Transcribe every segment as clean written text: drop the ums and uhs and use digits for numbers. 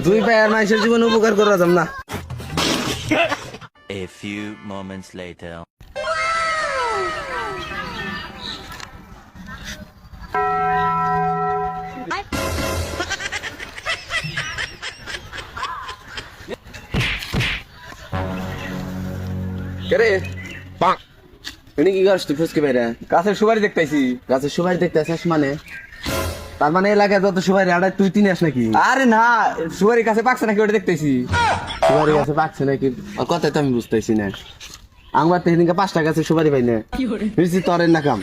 দুই পায়ের মানুষের জীবনে উপকার করা যাম না। A few moments later. কেরে এনে কি করছ তুই ফুসকে বাইরে? গাছের সুপারি দেখতেছি। গাছের সুপারি দেখতে আসিস মানে? তার মানে এলাকায় যত সুপারি আড়াই তুই তিন আস নাকি? আরে না, সুপারি গাছে পাকছে নাকি ওটা দেখতেছি। সুপারি গাছে পাকছে নাকি ওর কথাই তো আমি বুঝতেছি না। আমার তো সেদিনকে 5টা গাছে সুপারি পাই না, বুঝছি তরের না কাম।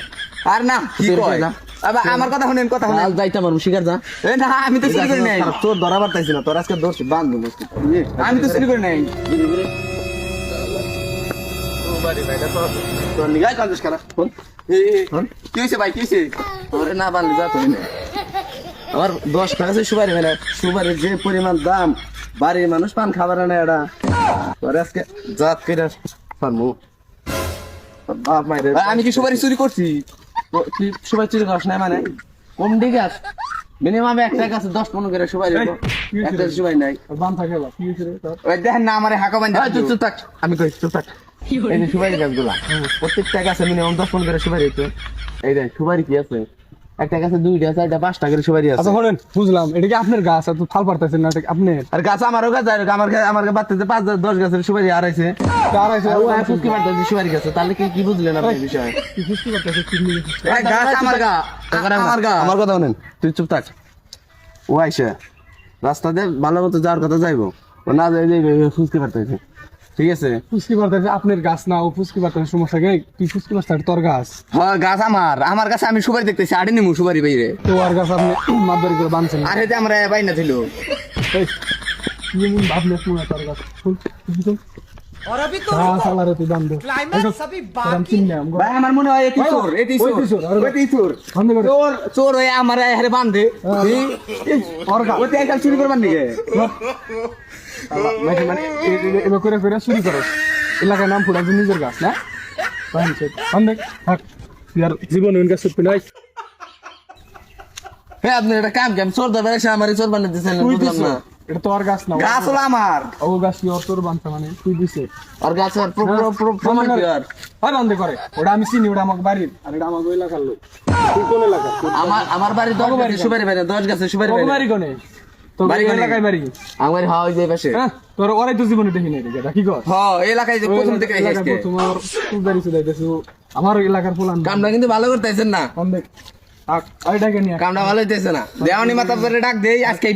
আর না কি কয় না, আবার আমার কথা শুনেন, কথা শুনেন। কাল যাইতাম আর শিকার যা। এ না, আমি তো চুরি করি নাই, তোর ধরা পারতাইছি না, তোর আজকে দোষ বান্ধব। আমি তো চুরি করি নাই। তোর নিগাই কাজ খারাপ। কি হয়েছে ভাই, কি হয়েছে? তোরে না বানলে যা তুই না। আমার 10টা গাছে সুপারি পাই না, সুপারির যে পরিমাণ দাম, বাড়ির মানুষ পান খাবার না এটা। তোর আজকে জাত করে পারবো। বাপ মাইরে ভাই, আমি কি সুপারি চুরি করছি? তুই সুপারি চুরি করিস না মানে? কম দিকে আস, মিনিমাম একটা গাছে 10-15 করে সুপারি হইবো, একটা সুপারি নাই। ওই দেখেন না, আমার হাঁকা বান্ধা। চুপ চুপ থাক, আমি কই চুপ থাক। এই যে সুপারি গাছগুলা, প্রত্যেকটা গাছে মিনিমাম 10-15 করে সুপারি হইতো। এই দেখ সুপারি কি আছে, একটা গাছে 2টা 4টা 5টা করে সুপারি আছে। আচ্ছা শোনেন, বুঝলাম এটা কি আপনার গাছ, এত ফাল পারতেছেন না, এটা কি আপনার? আর গাছ আমারও গাছ, আর আমার বাড়তেছে 5-10 গাছের সুপারি হারাইছে। ফুসকি পারতেছে সুপারি গাছে, তাহলে কি বুঝলেন আপনি এই বিষয়ে? কি বুঝতে পারতেছে কি নিয়ে গেছিস? এই গাছ আমার গা, আমার গা। আমার কথা শুনেন, তুই চুপ থাক। ও আইসা রাস্তা দিয়ে ভালো মতো যাওয়ার কথা যাইবো, ও না যাই ফুসকি পারতেছে, ঠিক আছে? ফুসকি পারতেছে আপনার গাছ না, ও ফুসকি পারতেছে, সমস্যা কি? তুই ফুসকি পারছিস, তোর গাছ। হ্যাঁ গাছ আমার গাছে আমি সুপারি দেখতেছি, আড়ে নিমু সুপারি বাইরে। তো আর গাছ আপনি মাদবারি করে বানছেন। আর হেতে আমরা বাই না ছিল। এই, কি এমন ভাবলে শুনে তোর গাছ? শুন, তুই শুন। গাছ আলারে তুই বান দে। আমি চিনি না, আমি ভাই আমার মনে হয় এটি চোর, এটি চোর, ওইটি চোর, আরে এটি চোর। বন্ধ করে। চোর চোর হয়ে আমার হারে বান্ধে। ওর গাছ। ওতে একটা চুরি করবার নিকে। মানে এবার করে করে চুরি করো, এলাকার নাম ফুটা নিজের গাছ না? বান্ধে থাক, তুই আর জীবন গাছ চুপি নাই। হ্যাঁ আপনি একটা কাম কেন চোর ধরবে এসে আমার চোর বানিয়ে দিচ্ছেন, তুই বুঝলাম দিছ, না। এটা তো আর গাছ না। গাছ হলো আমার। ও গাছ কি ওর তোর বানতে মানে তুই দিছে? আর গাছ আর প্রমাণ করে। হয় বান্ধে করে, ওটা আমি চিনি, ওটা আমার বাড়ির, আর এটা আমার এলাকার লোক। তুই কোন এলাকা? আমার বাড়ি 10 গাছে সুপারি পাই না, 10 গাছে সুপারি পাই তোর না। বাড়ি কোনে? তোর বাড়ি কোনে? এলাকায় বাড়ি? আমার হাওয়া ওই যে পাশে। হ্যাঁ, তোর ওরাই তো জীবনে দেখি নাই রে, এটা কি কর? হ এলাকায় যে প্রথম থেকে এলাকায় এসেছে। তোমার তুই চুদাইতেছো, আমার এলাকার ফুলান কামটা কিন্তু ভালো করতেছেন না, বান্ধে থাক, ওইটাকে নিয়ে কামটা ভালো হইতেছে না। দেওয়ানি মাথা পরে ডাক দেই আজকে